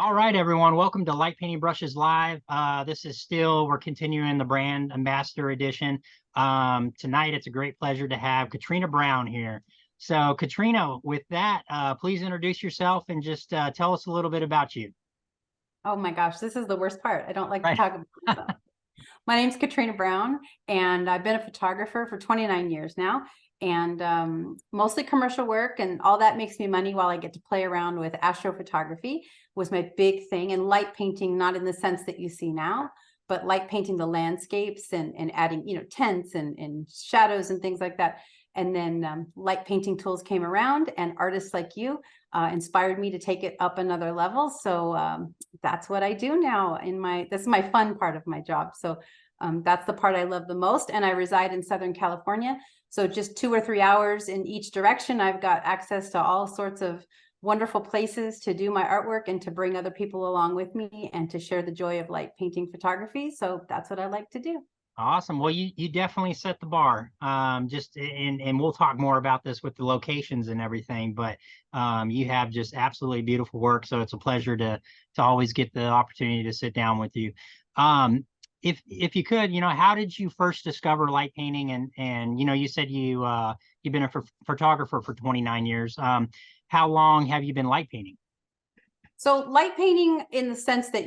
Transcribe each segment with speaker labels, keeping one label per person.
Speaker 1: All right, everyone. Welcome to Light Painting Brushes Live. We're continuing the brand ambassador edition. Tonight, it's a great pleasure to have Katrina Brown here. So, Katrina, with that, please introduce yourself and just tell us a little bit about you.
Speaker 2: Oh my gosh, this is the worst part. I don't like to
Speaker 1: Right.
Speaker 2: talk about myself. My name's Katrina Brown, and I've been a photographer for 29 years now, and mostly commercial work, and all that makes me money while I get to play around with astrophotography was my big thing, and light painting, not in the sense that you see now, but light painting the landscapes and adding, tents and shadows and things like that. And then light painting tools came around, and artists like you inspired me to take it up another level. So that's what I do now this is my fun part of my job. So that's the part I love the most. And I reside in Southern California. So just 2 or 3 hours in each direction, I've got access to all sorts of wonderful places to do my artwork and to bring other people along with me and to share the joy of light painting photography. So that's what I like to do.
Speaker 1: Awesome. Well, you definitely set the bar. And we'll talk more about this with the locations and everything. But you have just absolutely beautiful work. So it's a pleasure to always get the opportunity to sit down with you. If you could, how did you first discover light painting? And you said you've been a photographer for 29 years. How long have you been light painting?
Speaker 2: So light painting, in the sense that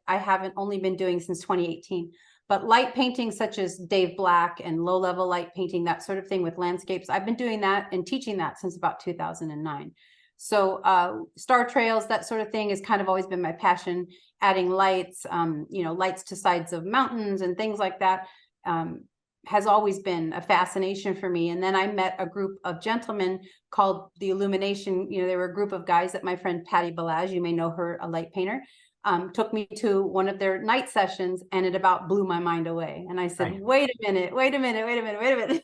Speaker 2: I haven't only been doing since 2018. But light painting such as Dave Black and low-level light painting, that sort of thing with landscapes, I've been doing that and teaching that since about 2009. So star trails, that sort of thing has kind of always been my passion. Adding lights, lights to sides of mountains and things like that has always been a fascination for me. And then I met a group of gentlemen called the Illumination. They were a group of guys that my friend Patty Balazs, you may know her, a light painter, took me to one of their night sessions, and it about blew my mind away. And I said, wait a minute.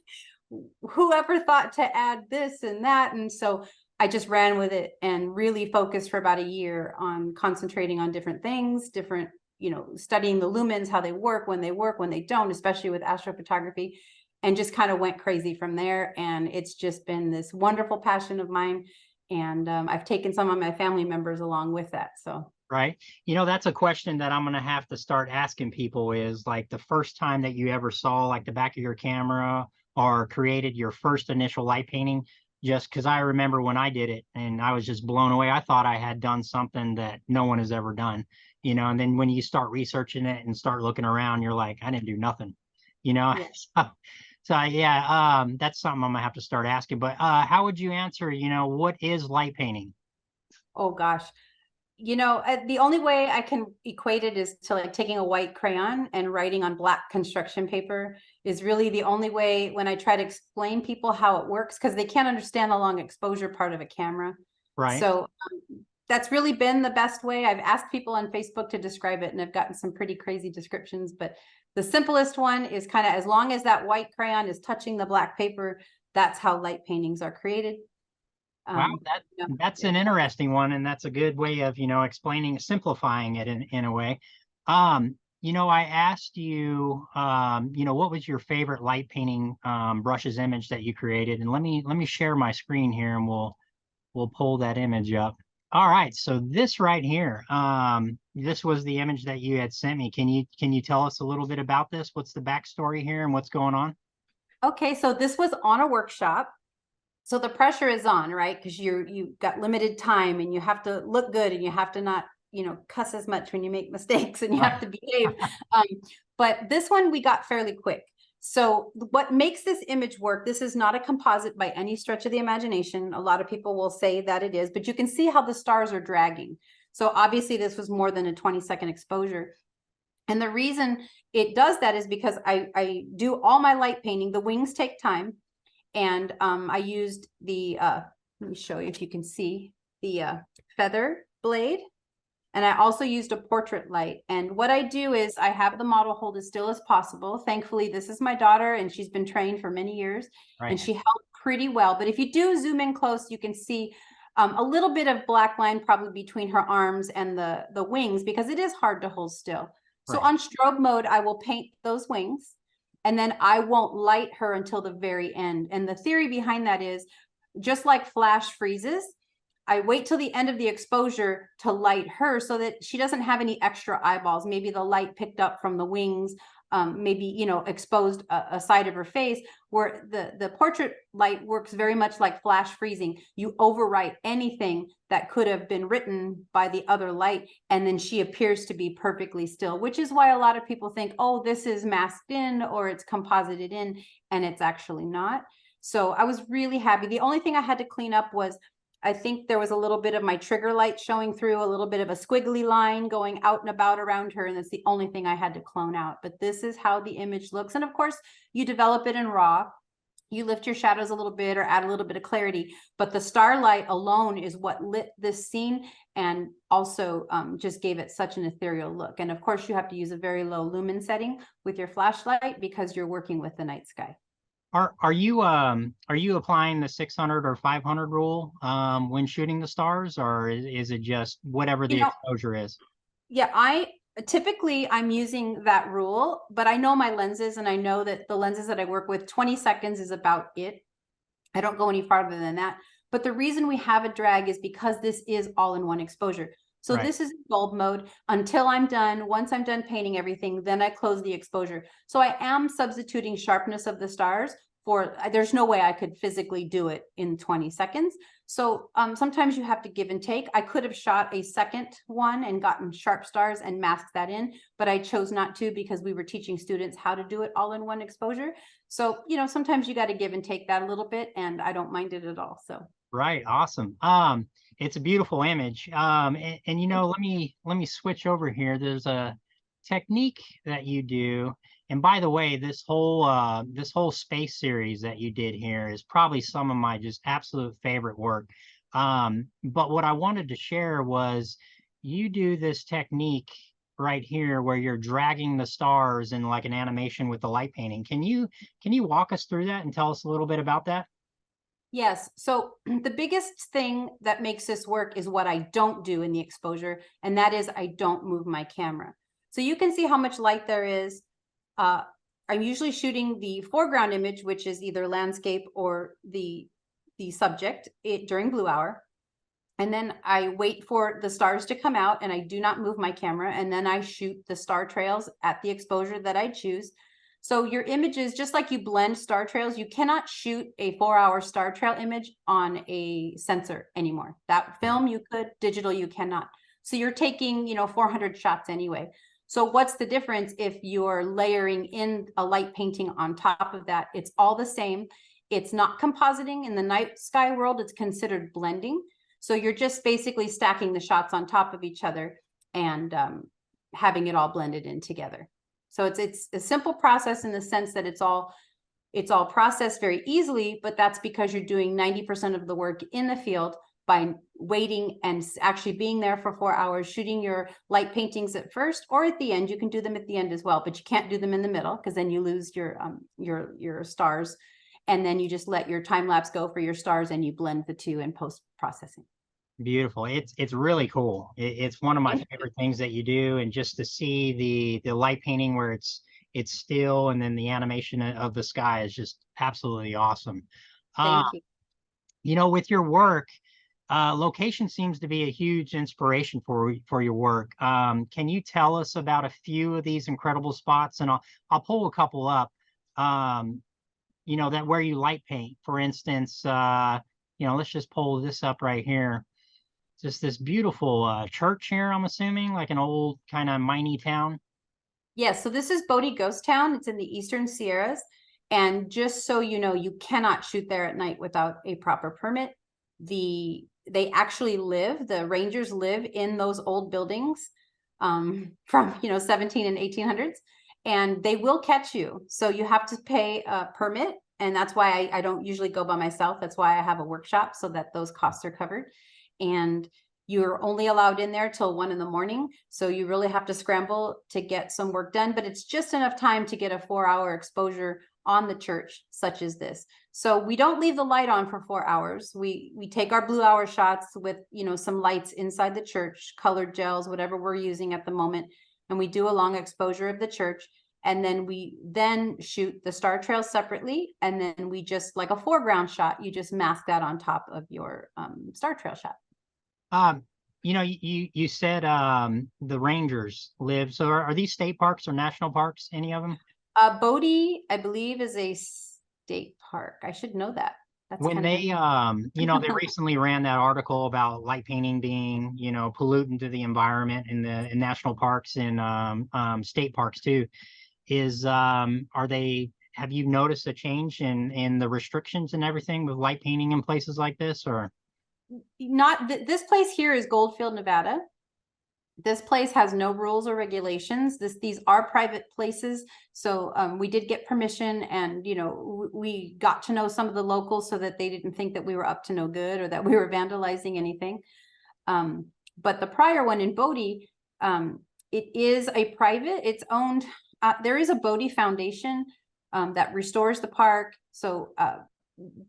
Speaker 2: Whoever thought to add this and that? And so I just ran with it and really focused for about a year on concentrating on different things, studying the lumens, how they work, when they don't, especially with astrophotography, and just kind of went crazy from there. And it's just been this wonderful passion of mine. And I've taken some of my family members along with that. So.
Speaker 1: Right. That's a question that I'm going to have to start asking people is like the first time that you ever saw like the back of your camera or created your first initial light painting, just because I remember when I did it and I was just blown away. I thought I had done something that no one has ever done, and then when you start researching it and start looking around, you're like, I didn't do nothing,
Speaker 2: Yes.
Speaker 1: So yeah, that's something I'm gonna have to start asking. But how would you answer, what is light painting?
Speaker 2: Oh gosh. The only way I can equate it is to like taking a white crayon and writing on black construction paper is really the only way when I try to explain people how it works, because they can't understand the long exposure part of a camera.
Speaker 1: Right.
Speaker 2: So that's really been the best way. I've asked people on Facebook to describe it, and I've gotten some pretty crazy descriptions, but the simplest one is kind of, as long as that white crayon is touching the black paper, that's how light paintings are created.
Speaker 1: Wow, that's an interesting one, and that's a good way of simplifying it in a way. I asked you, what was your favorite light painting brushes image that you created, and let me share my screen here, and we'll pull that image up. All right, so this right here, this was the image that you had sent me. Can you tell us a little bit about this? What's the backstory here and what's going on?
Speaker 2: Okay, so this was on a workshop. So the pressure is on, right? Because you've got limited time and you have to look good and you have to not, cuss as much when you make mistakes and you have to behave. But this one we got fairly quick. So what makes this image work, this is not a composite by any stretch of the imagination. A lot of people will say that it is, but you can see how the stars are dragging. So obviously this was more than a 20-second exposure. And the reason it does that is because I do all my light painting. The wings take time. And I used let me show you if you can see the feather blade. And I also used a portrait light. And what I do is I have the model hold as still as possible. Thankfully, this is my daughter, and she's been trained for many years, and she held pretty well. But if you do zoom in close, you can see a little bit of black line probably between her arms and the wings, because it is hard to hold still. So on strobe mode, I will paint those wings. And then I won't light her until the very end. And the theory behind that is, just like flash freezes, I wait till the end of the exposure to light her so that she doesn't have any extra eyeballs. Maybe the light picked up from the wings, maybe, you know, exposed a side of her face, where the portrait light works very much like flash freezing. You overwrite anything that could have been written by the other light, and then she appears to be perfectly still, which is why a lot of people think, oh, this is masked in or it's composited in, and it's actually not. So I was really happy. The only thing I had to clean up was, I think there was a little bit of my trigger light showing through, a little bit of a squiggly line going out and about around her. And that's the only thing I had to clone out. But this is how the image looks. And of course, you develop it in RAW. You lift your shadows a little bit or add a little bit of clarity. But the starlight alone is what lit this scene and also just gave it such an ethereal look. And of course, you have to use a very low lumen setting with your flashlight because you're working with the night sky.
Speaker 1: Are you applying the 600 or 500 rule when shooting the stars, or is it just whatever the exposure is?
Speaker 2: Yeah, I'm using that rule, but I know my lenses, and I know that the lenses that I work with, 20 seconds is about it. I don't go any farther than that. But the reason we have a drag is because this is all in one exposure. So
Speaker 1: Right.
Speaker 2: this is bulb mode until I'm done. Once I'm done painting everything, then I close the exposure. So I am substituting sharpness of the stars for, there's no way I could physically do it in 20 seconds. So sometimes you have to give and take. I could have shot a second one and gotten sharp stars and masked that in, but I chose not to because we were teaching students how to do it all in one exposure. So, you know, sometimes you got to give and take that a little bit, and I don't mind it at all. So.
Speaker 1: Right. Awesome. It's a beautiful image. And you know, let me switch over here. There's a technique that you do. And by the way, this whole space series that you did here is probably some of my just absolute favorite work. But what I wanted to share was you do this technique right here where you're dragging the stars in like an animation with the light painting. Can you walk us through that and tell us a little bit about that?
Speaker 2: Yes. So the biggest thing that makes this work is what I don't do in the exposure, and that is I don't move my camera. So you can see how much light there is. I'm usually shooting the foreground image, which is either landscape or the subject during blue hour. And then I wait for the stars to come out, and I do not move my camera. And then I shoot the star trails at the exposure that I choose. So your images, just like you blend star trails, you cannot shoot a 4-hour star trail image on a sensor anymore. That film you could, digital you cannot. So you're taking, you know, 400 shots anyway. So what's the difference if you're layering in a light painting on top of that? It's all the same. It's not compositing. In the night sky world, it's considered blending. So you're just basically stacking the shots on top of each other and having it all blended in together. So it's a simple process in the sense that it's all processed very easily, but that's because you're doing 90% of the work in the field by waiting and actually being there for 4 hours, shooting your light paintings at first or at the end. You can do them at the end as well, but you can't do them in the middle because then you lose your stars. And then you just let your time lapse go for your stars and you blend the two in post processing.
Speaker 1: Beautiful. It's really cool. It's one of my favorite things that you do, and just to see the light painting where it's still, and then the animation of the sky is just absolutely awesome.
Speaker 2: Thank you.
Speaker 1: You know, with your work, location seems to be a huge inspiration for your work. Can you tell us about a few of these incredible spots? And I'll pull a couple up. You know, that where you light paint, for instance. You know, let's just pull this up right here. Just this beautiful church here, I'm assuming, like an old kind of miney town.
Speaker 2: Yes, so this is Bodie Ghost Town. It's in the Eastern Sierras. And just so you know, you cannot shoot there at night without a proper permit. They actually live, the rangers live in those old buildings from, you know, 17 and 1800s, and they will catch you. So you have to pay a permit. And that's why I don't usually go by myself. That's why I have a workshop so that those costs are covered. And you're only allowed in there till 1 in the morning. So you really have to scramble to get some work done, but it's just enough time to get a 4-hour exposure on the church, such as this. So we don't leave the light on for 4 hours. We take our blue hour shots with, you know, some lights inside the church, colored gels, whatever we're using at the moment. And we do a long exposure of the church. And then we shoot the star trails separately. And then we just, like a foreground shot, you just mask that on top of your star trail shot.
Speaker 1: Um, you said the Rangers live. So are these state parks or national parks? Any of them?
Speaker 2: Bodie, I believe, is a state park. I should know that. That's
Speaker 1: When
Speaker 2: kind of
Speaker 1: they they recently ran that article about light painting being, pollutant to the environment in national parks and state parks too. Are they, have you noticed a change in the restrictions and everything with light painting in places like this, or?
Speaker 2: not this place here is Goldfield, Nevada. This place has no rules or regulations. These are private places. So we did get permission, and we got to know some of the locals so that they didn't think that we were up to no good or that we were vandalizing anything. But the prior one in Bodie, it is a private, it's owned. There is a Bodie Foundation that restores the park. So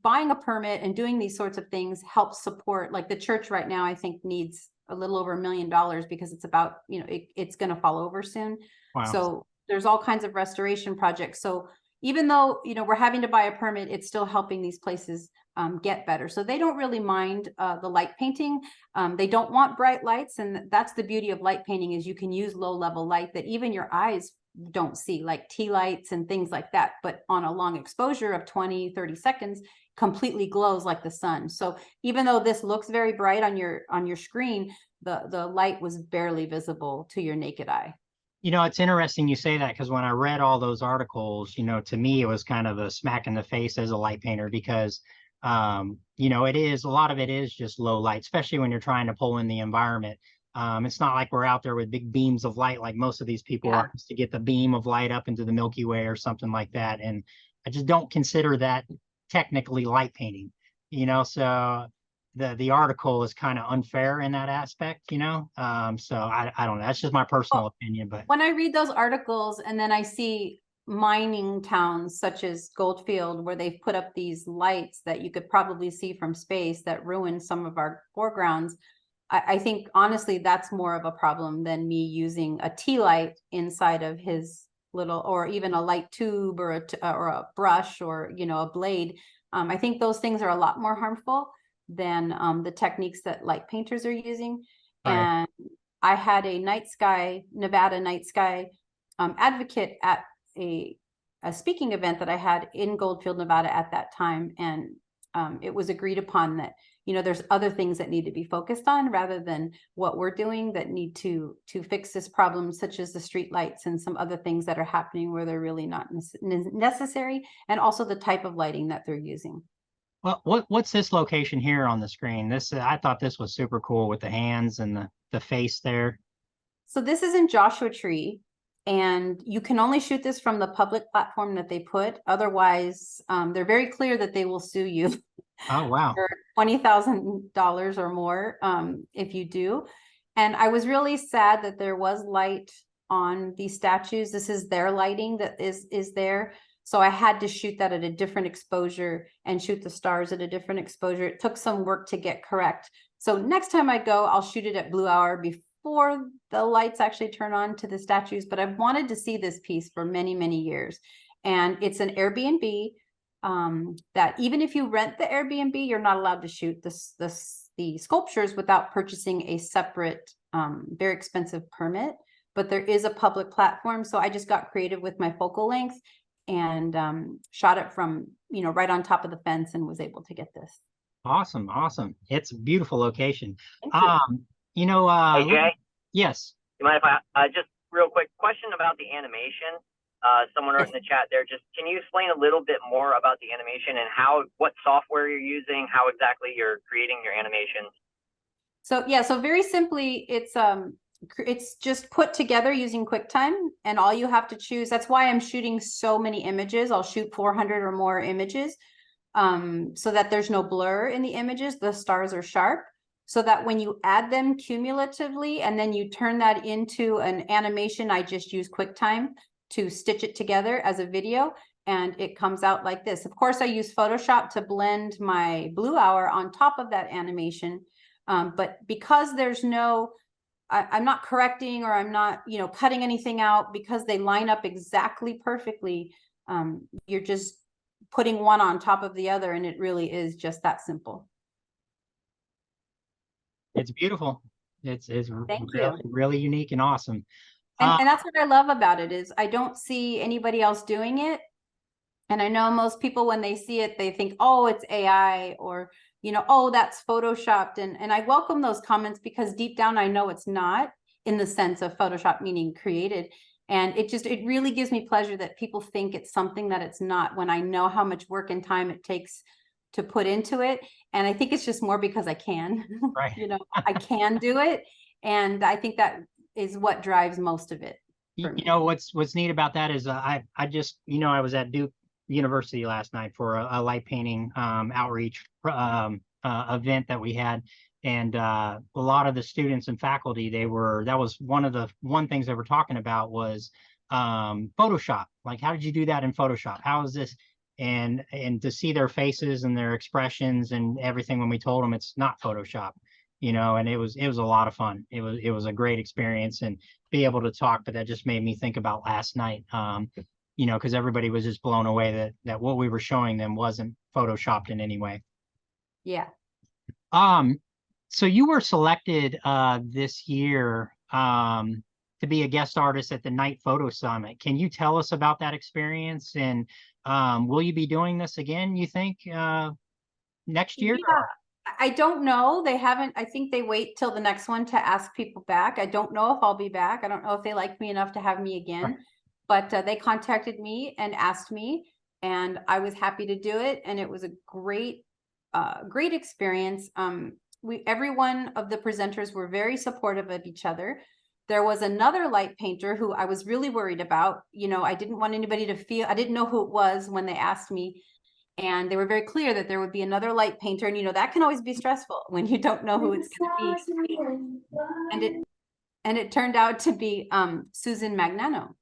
Speaker 2: buying a permit and doing these sorts of things helps support, like the church right now, I think needs a little over $1 million because it's about, it's going to fall over soon.
Speaker 1: Wow.
Speaker 2: So there's all kinds of restoration projects. So even though, we're having to buy a permit, it's still helping these places get better. So they don't really mind the light painting. They don't want bright lights. And that's the beauty of light painting, is you can use low level light that even your eyes don't see, like tea lights and things like that. But on a long exposure of 20-30 seconds, completely glows like the sun. So even though this looks very bright on your screen, the light was barely visible to your naked eye.
Speaker 1: It's interesting you say that, because when I read all those articles, to me, it was kind of a smack in the face as a light painter, because, it is, a lot of it is just low light, especially when you're trying to pull in the environment. It's not like we're out there with big beams of light like most of these people are, just to get the beam of light up into the Milky Way or something like that. And I just don't consider that technically light painting, so the article is kind of unfair in that aspect, so I don't know, that's just my personal opinion. But
Speaker 2: when I read those articles and then I see mining towns such as Goldfield, where they've put up these lights that you could probably see from space that ruin some of our foregrounds, I think honestly that's more of a problem than me using a tea light inside of his little, or even a light tube or a brush or a blade. I think those things are a lot more harmful than the techniques that light painters are using.
Speaker 1: right.
Speaker 2: And I had a night sky, Nevada night sky advocate at a speaking event that I had in Goldfield, Nevada at that time. And it was agreed upon that, there's other things that need to be focused on rather than what we're doing that need to fix this problem, such as the street lights and some other things that are happening where they're really not necessary, and also the type of lighting that they're using.
Speaker 1: Well, what's this location here on the screen? This, I thought this was super cool with the hands and the face there.
Speaker 2: So this is in Joshua Tree, and you can only shoot this from the public platform that they put. Otherwise, they're very clear that they will sue you.
Speaker 1: Oh, wow.
Speaker 2: For $20,000 or more if you do. And I was really sad that there was light on these statues. This is their lighting that is there. So I had to shoot that at a different exposure and shoot the stars at a different exposure. It took some work to get correct. So next time I go, I'll shoot it at blue hour before the lights actually turn on to the statues. But I've wanted to see this piece for many, many years. And it's an Airbnb that even if you rent the Airbnb, you're not allowed to shoot the sculptures without purchasing a separate, very expensive permit. But there is a public platform. So I just got creative with my focal length and shot it from, right on top of the fence and was able to get this.
Speaker 1: Awesome. Awesome. It's a beautiful location.
Speaker 2: Thank you.
Speaker 3: Hey, Jay,
Speaker 1: Yes.
Speaker 3: you mind if I just real quick question about the animation? Someone wrote in the chat there, just can you explain a little bit more about the animation and what software you're using, how exactly you're creating your animations?
Speaker 2: So yeah, so very simply, it's just put together using QuickTime, and all you have to choose. That's why I'm shooting so many images. I'll shoot 400 or more images, so that there's no blur in the images. The stars are sharp, so that when you add them cumulatively and then you turn that into an animation, I just use QuickTime to stitch it together as a video, and it comes out like this. Of course, I use Photoshop to blend my blue hour on top of that animation. But because there's no, I'm not correcting or I'm not, cutting anything out, because they line up exactly perfectly. You're just putting one on top of the other, and it really is just that simple.
Speaker 1: It's beautiful. It's
Speaker 2: Thank
Speaker 1: really,
Speaker 2: you.
Speaker 1: really unique and awesome.
Speaker 2: And that's what I love about it is I don't see anybody else doing it. And I know most people, when they see it, they think, oh, it's AI, or, you know, oh, that's Photoshopped. And I welcome those comments because deep down, I know it's not, in the sense of Photoshop meaning created. And it really gives me pleasure that people think it's something that it's not, when I know how much work and time it takes to put into it. And I think it's just more because I can,
Speaker 1: Right.
Speaker 2: you know, I can do it. And I think that is what drives most of it for
Speaker 1: You
Speaker 2: me.
Speaker 1: know, what's neat about that is I just, you know, I was at Duke University last night for a light painting outreach event that we had. And a lot of the students and faculty, that was one of the things they were talking about was Photoshop. Like, how did you do that in Photoshop? How is this? And to see their faces and their expressions and everything when we told them it's not Photoshop, you know, and it was a lot of fun. It was a great experience and be able to talk, but that just made me think about last night. You know, because everybody was just blown away that what we were showing them wasn't photoshopped in any way.
Speaker 2: Yeah.
Speaker 1: So you were selected this year to be a guest artist at the Night Photo Summit. Can you tell us about that experience? And will you be doing this again, you think, next year?
Speaker 2: Yeah, I don't know. They haven't, I think they wait till the next one to ask people back. I don't know if I'll be back. I don't know if they like me enough to have me again, but they contacted me and asked me, and I was happy to do it. And it was a great, great experience. Every one of the presenters were very supportive of each other. There was another light painter who I was really worried about. You know, I didn't want anybody to feel, I didn't know who it was when they asked me. And they were very clear that there would be another light painter. And, you know, that can always be stressful when you don't know who it's going to be. And it turned out to be Susan Magnano.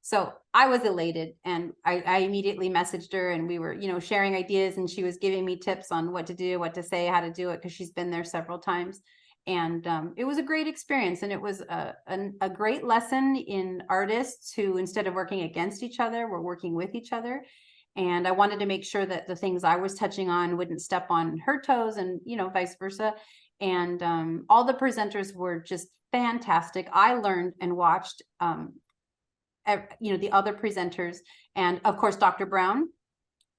Speaker 2: So I was elated, and I immediately messaged her, and we were, you know, sharing ideas, and she was giving me tips on what to do, what to say, how to do it, because she's been there several times. And it was a great experience, and it was a great lesson in artists who, instead of working against each other, were working with each other. And I wanted to make sure that the things I was touching on wouldn't step on her toes, and, you know, vice versa. And all the presenters were just fantastic. I learned and watched, you know, the other presenters, and of course, Dr. Brown,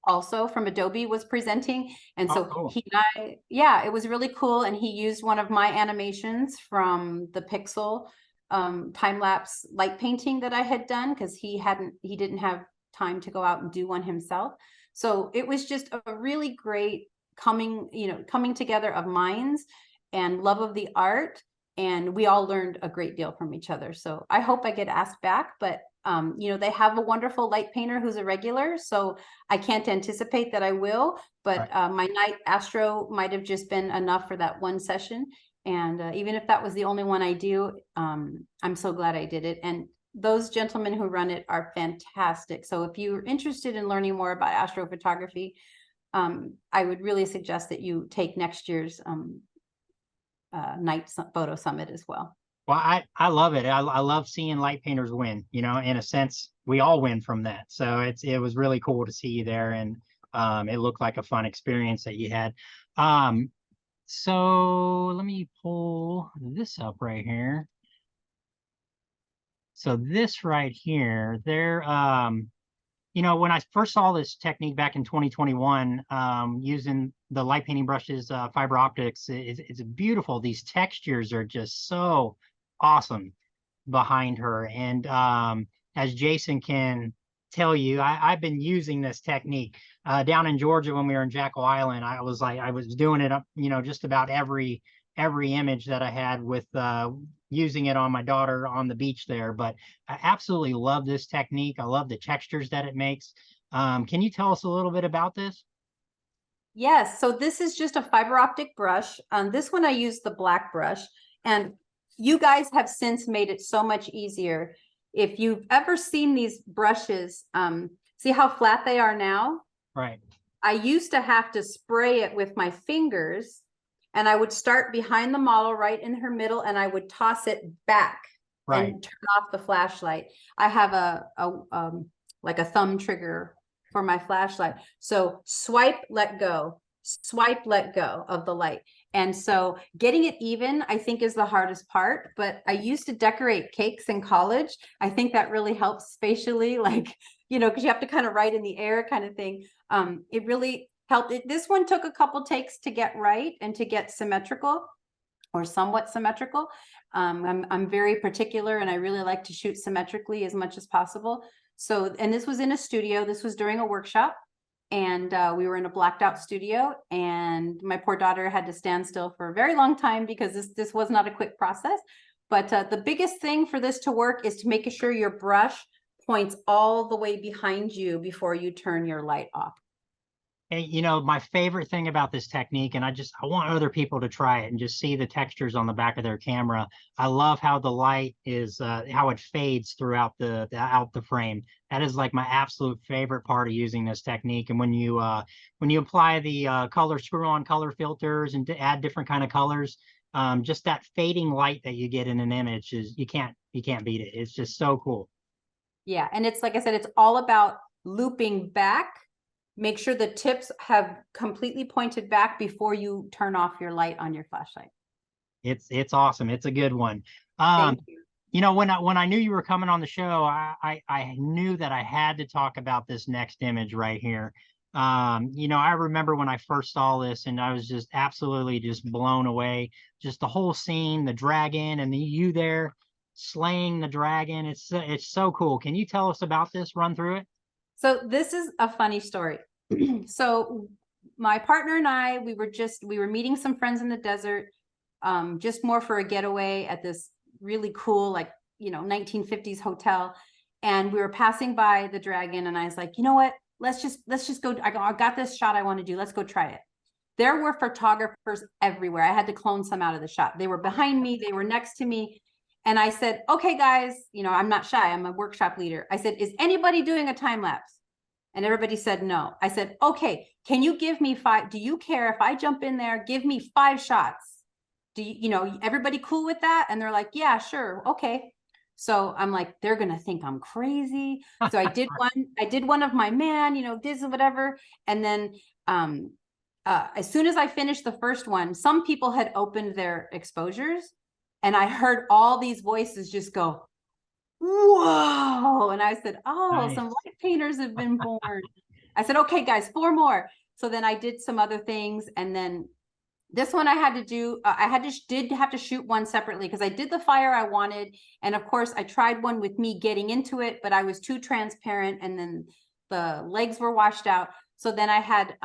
Speaker 2: also from Adobe, was presenting. And so
Speaker 1: cool.
Speaker 2: he and I, yeah, it was really cool. And he used one of my animations from the Pixel time-lapse light painting that I had done, because he didn't have time to go out and do one himself. So it was just a really great coming together of minds and love of the art. And we all learned a great deal from each other. So I hope I get asked back, but you know, they have a wonderful light painter who's a regular, so I can't anticipate that I will, but my night Astro might have just been enough for that one session. And even if that was the only one I do, I'm so glad I did it. And those gentlemen who run it are fantastic. So if you're interested in learning more about astrophotography, I would really suggest that you take next year's Night Photo Summit as well.
Speaker 1: Well, I love it. I love seeing light painters win. You know, in a sense, we all win from that. So it was really cool to see you there, and it looked like a fun experience that you had. So let me pull this up right here. So this right here, there, you know, when I first saw this technique back in 2021, using the light painting brushes, fiber optics, it's beautiful. These textures are just so awesome behind her. And as Jason can tell you, I've been using this technique down in Georgia when we were in Jackal Island. I was doing it up, you know, just about every image that I had with using it on my daughter on the beach there. But I absolutely love this technique. I love the textures that it makes. Can you tell us a little bit about this?
Speaker 2: Yes, so this is just a fiber optic brush. This one I use the black brush, and you guys have since made it so much easier. If you've ever seen these brushes, see how flat they are now?
Speaker 1: Right.
Speaker 2: I used to have to spray it with my fingers, and I would start behind the model right in her middle, and I would toss it back and turn off the flashlight. I have like a thumb trigger for my flashlight. So swipe, let go of the light. And so getting it even, I think, is the hardest part. But I used to decorate cakes in college. I think that really helps spatially, like, you know, because you have to kind of write in the air kind of thing. It really helped. This one took a couple takes to get right and to get symmetrical or somewhat symmetrical. I'm very particular, and I really like to shoot symmetrically as much as possible. So, and this was in a studio. This was during a workshop. And we were in a blacked out studio, and my poor daughter had to stand still for a very long time because this was not a quick process. But the biggest thing for this to work is to make sure your brush points all the way behind you before you turn your light off.
Speaker 1: Hey, you know, my favorite thing about this technique, and I want other people to try it and just see the textures on the back of their camera. I love how the light is, how it fades throughout out the frame. That is like my absolute favorite part of using this technique. And when you apply the color screw-on color filters and to add different kind of colors, just that fading light that you get in an image is you can't beat it. It's just so cool.
Speaker 2: Yeah, and it's like I said, it's all about looping back. Make sure the tips have completely pointed back before you turn off your light on your flashlight.
Speaker 1: It's awesome. It's a good one.
Speaker 2: Thank you.
Speaker 1: You know, when I knew you were coming on the show, I knew that I had to talk about this next image right here. You know, I remember when I first saw this, and I was just absolutely just blown away. Just the whole scene, the dragon, and you there slaying the dragon. It's so cool. Can you tell us about this? Run through it.
Speaker 2: So this is a funny story. So my partner and I, we were meeting some friends in the desert, just more for a getaway at this really cool, like, you know, 1950s hotel. And we were passing by the dragon, and I was like, you know what? Let's just go. I got this shot I want to do. Let's go try it. There were photographers everywhere. I had to clone some out of the shot. They were behind me. They were next to me. And I said, okay, guys, you know, I'm not shy. I'm a workshop leader. I said, is anybody doing a time lapse? And everybody said no. I said, okay, can you give me 5? Do you care if I jump in there? Give me 5 shots. Do you know, everybody cool with that? And they're like, yeah, sure. Okay. So I'm like, they're going to think I'm crazy. So I did one of my man, you know, this or whatever. And then as soon as I finished the first one, some people had opened their exposures, and I heard all these voices just go, whoa. And I said, oh,
Speaker 1: Nice.
Speaker 2: some light painters have been born. I said, okay, guys, 4 more. So then I did some other things. And then this one I had to do, did have to shoot one separately because I did the fire I wanted. And of course I tried one with me getting into it, but I was too transparent, and then the legs were washed out. So then I had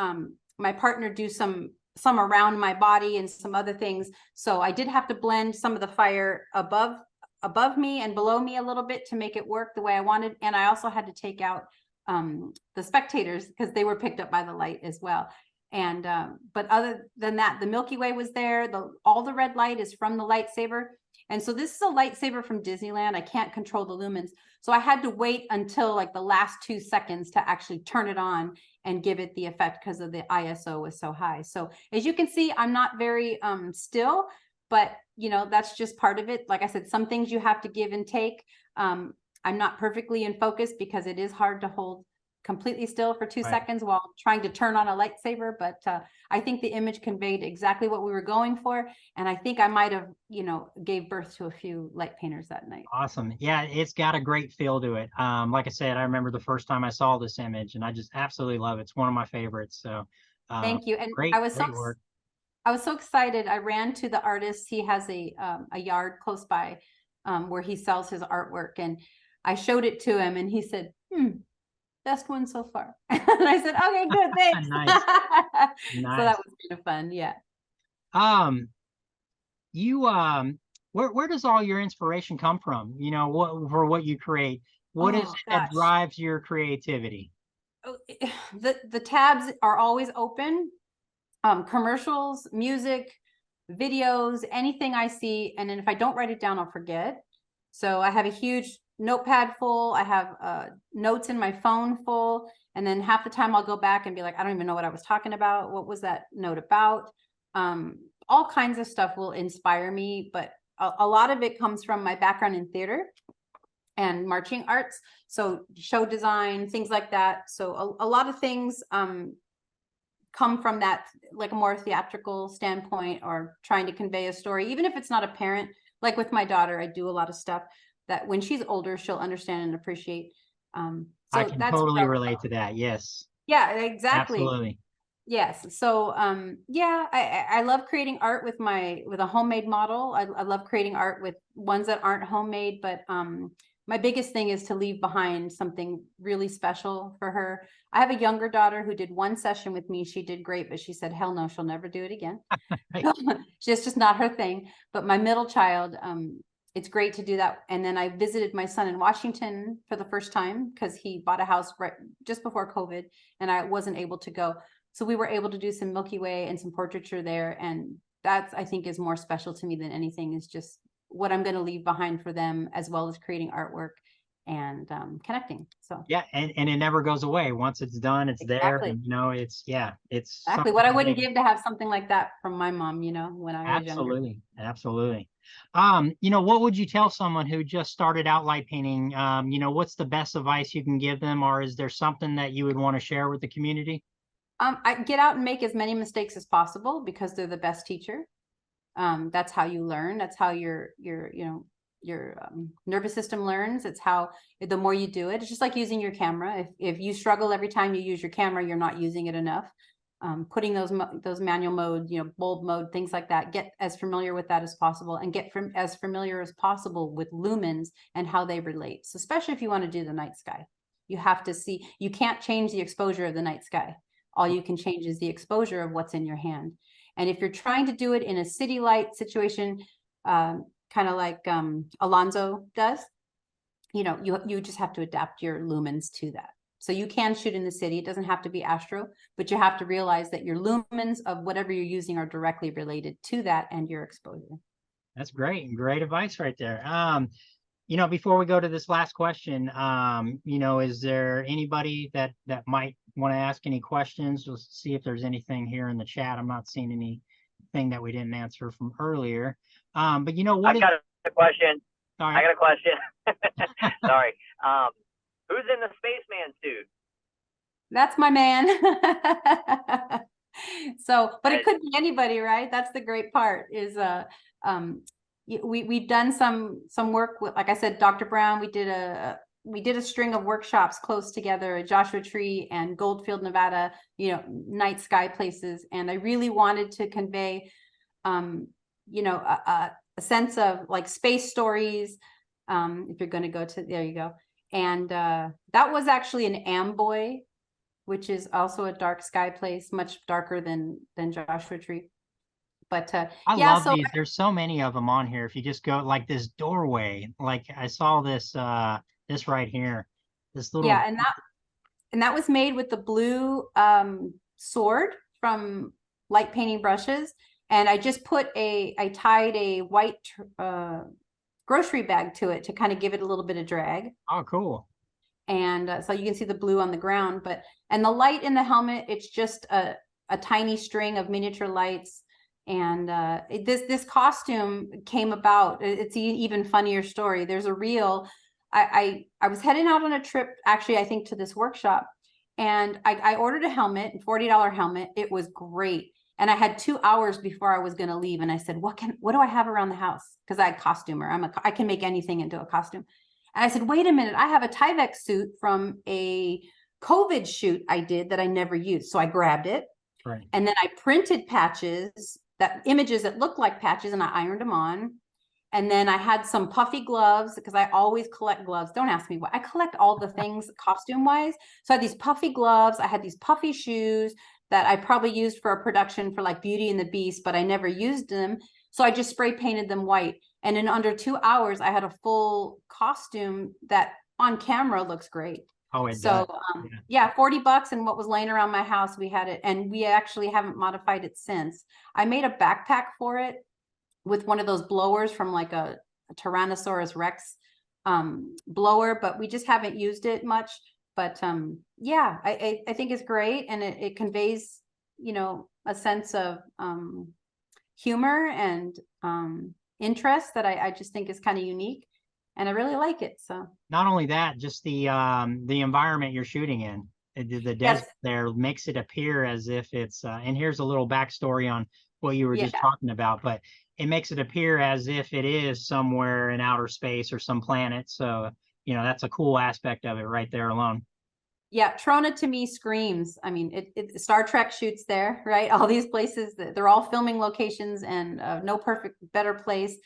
Speaker 2: my partner do some around my body and some other things. So I did have to blend some of the fire above me and below me a little bit to make it work the way I wanted. And I also had to take out the spectators because they were picked up by the light as well. And but other than that, the Milky Way was there. All the red light is from the lightsaber. And so this is a lightsaber from Disneyland. I can't control the lumens. So I had to wait until like the last 2 seconds to actually turn it on and give it the effect because of the ISO was so high. So as you can see, I'm not very still, but you know, that's just part of it. Like I said, some things you have to give and take. I'm not perfectly in focus because it is hard to hold completely still for 2 seconds while trying to turn on a lightsaber. But I think the image conveyed exactly what we were going for. And I think I might have, you know, gave birth to a few light painters that night.
Speaker 1: Awesome. Yeah, it's got a great feel to it. Like I said, I remember the first time I saw this image, and I just absolutely love it. It's one of my favorites. So
Speaker 2: thank you. And
Speaker 1: great
Speaker 2: I was
Speaker 1: work.
Speaker 2: I was so excited. I ran to the artist. He has a yard close by where he sells his artwork. And I showed it to him, and he said, best one so far. And I said, okay, good, thanks.
Speaker 1: Nice. Nice.
Speaker 2: So that was kind of fun. Yeah.
Speaker 1: You where does all your inspiration come from? You know, what you create? What is it that drives your creativity?
Speaker 2: The tabs are always open. Commercials, music, videos, anything I see. And then if I don't write it down, I'll forget. So I have a huge notepad full. I have notes in my phone full. And then half the time I'll go back and be like, I don't even know what I was talking about. What was that note about? All kinds of stuff will inspire me, but a lot of it comes from my background in theater and marching arts. So show design, things like that. So a lot of things come from that, like a more theatrical standpoint, or trying to convey a story, even if it's not apparent. Like with my daughter, I do a lot of stuff that when she's older, she'll understand and appreciate.
Speaker 1: I
Speaker 2: So
Speaker 1: can
Speaker 2: that's
Speaker 1: totally relate to that. Yes,
Speaker 2: yeah, exactly.
Speaker 1: absolutely.
Speaker 2: Yes. So yeah, I love creating art with a homemade model. I love creating art with ones that aren't homemade, but my biggest thing is to leave behind something really special for her. I have a younger daughter who did one session with me. She did great, but she said, hell no, she'll never do it again.
Speaker 1: Right.
Speaker 2: It's just not her thing. But my middle child, it's great to do that. And then I visited my son in Washington for the first time because he bought a house right just before COVID, and I wasn't able to go. So we were able to do some Milky Way and some portraiture there. And that's, I think, is more special to me than anything, is just what I'm going to leave behind for them, as well as creating artwork and connecting. So
Speaker 1: Yeah, and it never goes away. Once it's done, it's there.
Speaker 2: exactly.
Speaker 1: And, you know, it's
Speaker 2: Exactly what I wouldn't
Speaker 1: something.
Speaker 2: give to have something like that from my mom, you know, when I was younger.
Speaker 1: Absolutely, absolutely. You know, what would you tell someone who just started out light painting? You know, what's the best advice you can give them, or is there something that you would want to share with the community?
Speaker 2: I get out and make as many mistakes as possible, because they're the best teacher. That's how you learn. That's how your nervous system learns. It's how, the more you do it, it's just like using your camera. If you struggle every time you use your camera, you're not using it enough. Putting those manual mode, bulb mode, things like that, get as familiar with that as possible, and get as familiar as possible with lumens and how they relate. So especially if you want to do the night sky, you have to see, you can't change the exposure of the night sky. All you can change is the exposure of what's in your hand. And if you're trying to do it in a city light situation, kind of like Alonzo does, you just have to adapt your lumens to that. So you can shoot in the city. It doesn't have to be astro, but you have to realize that your lumens of whatever you're using are directly related to that and your exposure.
Speaker 1: That's great. Great advice right there. You know, before we go to this last question, you know, is there anybody that might want to ask any questions? Let's see if there's anything here in the chat. I'm not seeing anything that we didn't answer from earlier. But you know what?
Speaker 3: I've got a question.
Speaker 1: Sorry.
Speaker 3: I got a question. Sorry. Who's in the spaceman suit?
Speaker 2: That's my man. So, but it could be anybody, right? That's the great part, is we've done some work with, like I said, Dr. Brown. We did a string of workshops close together at Joshua Tree and Goldfield, Nevada, night sky places. And I really wanted to convey, a sense of like space stories. If you're going to go to, there you go. And that was actually an Amboy, which is also a dark sky place, much darker than Joshua Tree. But
Speaker 1: I
Speaker 2: yeah,
Speaker 1: love
Speaker 2: so
Speaker 1: these. There's so many of them on here. If you just go like this doorway, like I saw this this right here, this little.
Speaker 2: yeah, and that was made with the blue sword from light painting brushes. And I just I tied a white grocery bag to it to kind of give it a little bit of drag.
Speaker 1: Oh, cool.
Speaker 2: And so you can see the blue on the ground, and the light in the helmet, it's just a tiny string of miniature lights. And this costume came about. It's an even funnier story. There's a reel. I was heading out on a trip, actually, I think, to this workshop, and I ordered a helmet, a $40 helmet. It was great. And I had 2 hours before I was going to leave. And I said, what do I have around the house? Because I costumer. I can make anything into a costume. And I said, wait a minute, I have a Tyvek suit from a COVID shoot I did that I never used. So I grabbed it.
Speaker 1: Right.
Speaker 2: And then I printed patches, images that looked like patches, and I ironed them on. And then I had some puffy gloves, because I always collect gloves. Don't ask me why. I collect all the things costume wise. So I had these puffy gloves. I had these puffy shoes that I probably used for a production for like Beauty and the Beast, but I never used them. So I just spray painted them white. And in under 2 hours, I had a full costume that on camera looks great.
Speaker 1: Oh, it
Speaker 2: so
Speaker 1: does.
Speaker 2: yeah, $40, and what was laying around my house, we had it, and we actually haven't modified it since. I made a backpack for it with one of those blowers from like a Tyrannosaurus Rex blower, but we just haven't used it much. But yeah, I think it's great, and it conveys, a sense of humor and interest that I just think is kind of unique, and I really like it. So
Speaker 1: not only that, just the environment you're shooting in. the
Speaker 2: Yes.
Speaker 1: desert there makes it appear as if it's, and here's a little backstory on what you were
Speaker 2: Yeah.
Speaker 1: just talking about, but it makes it appear as if it is somewhere in outer space or some planet. So, you know, that's a cool aspect of it right there alone.
Speaker 2: Yeah, Trona to me screams. I mean, Star Trek shoots there, right? All these places, they're all filming locations, and no perfect better place,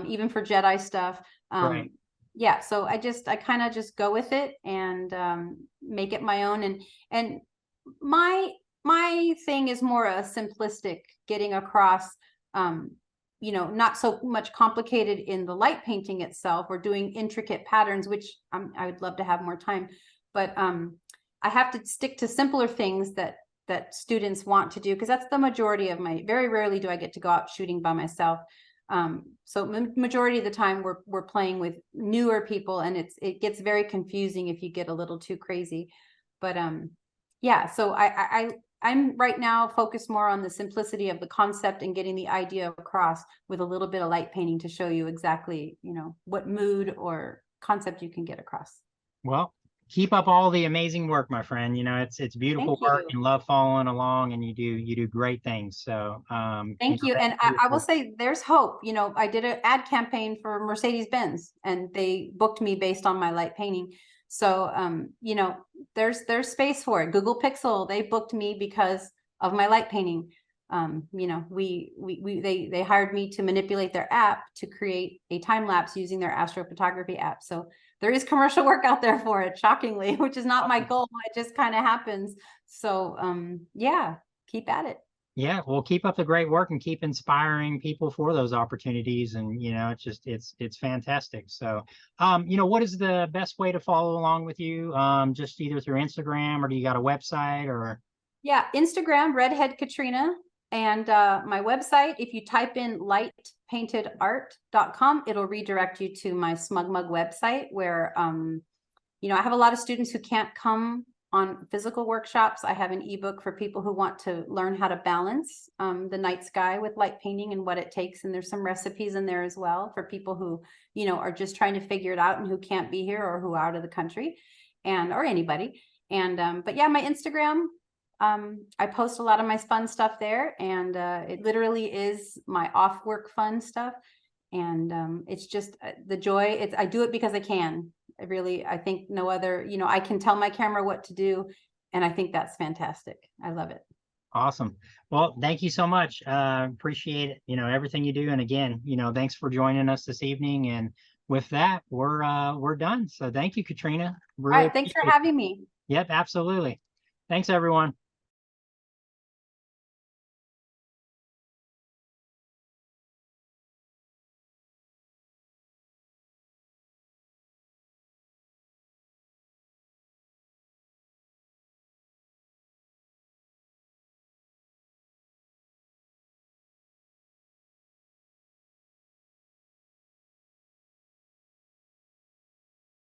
Speaker 2: even for Jedi stuff.
Speaker 1: Right.
Speaker 2: Yeah, so I kind of just go with it and make it my own. And my thing is more a simplistic getting across. You know, not so much complicated in the light painting itself or doing intricate patterns, which I would love to have more time, but I have to stick to simpler things that students want to do, because that's the majority of my, very rarely do I get to go out shooting by myself. So majority of the time we're playing with newer people, and it gets very confusing if you get a little too crazy. But yeah, so I'm right now focused more on the simplicity of the concept and getting the idea across with a little bit of light painting to show you exactly, you know, what mood or concept you can get across.
Speaker 1: Well, keep up all the amazing work, my friend. You know, it's beautiful
Speaker 2: Thank
Speaker 1: work,
Speaker 2: you.
Speaker 1: and love following along, and you do great things. So,
Speaker 2: Thank you. And I will say there's hope. You know, I did an ad campaign for Mercedes-Benz, and they booked me based on my light painting. So, you know, there's space for it. Google Pixel, they booked me because of my light painting. You know, they hired me to manipulate their app to create a time lapse using their astrophotography app. So there is commercial work out there for it, shockingly, which is not my goal. It just kind of happens. So, yeah, keep at it.
Speaker 1: Yeah, well, keep up the great work and keep inspiring people for those opportunities. And, you know, it's just, it's fantastic. So, you know, what is the best way to follow along with you? Just either through Instagram, or do you got a website, or?
Speaker 2: Yeah, Instagram, Redhead Katrina. And my website, if you type in lightpaintedart.com, it'll redirect you to my Smug Mug website, where, you know, I have a lot of students who can't come on physical workshops. I have an ebook for people who want to learn how to balance the night sky with light painting and what it takes. And there's some recipes in there as well for people who, you know, are just trying to figure it out and who can't be here or who are out of the country, and or anybody. And but yeah, my Instagram, I post a lot of my fun stuff there, and it literally is my off work fun stuff. And it's just the joy. I do it because I can. I think no other, you know, I can tell my camera what to do, and I think that's fantastic. I love it.
Speaker 1: Awesome. Well, thank you so much. Appreciate it, you know, everything you do. And again, you know, thanks for joining us this evening. And with that, we're done. So thank you, Katrina.
Speaker 2: All
Speaker 1: Really
Speaker 2: right, thanks for
Speaker 1: appreciate it.
Speaker 2: having me.
Speaker 1: Yep, absolutely. Thanks, everyone.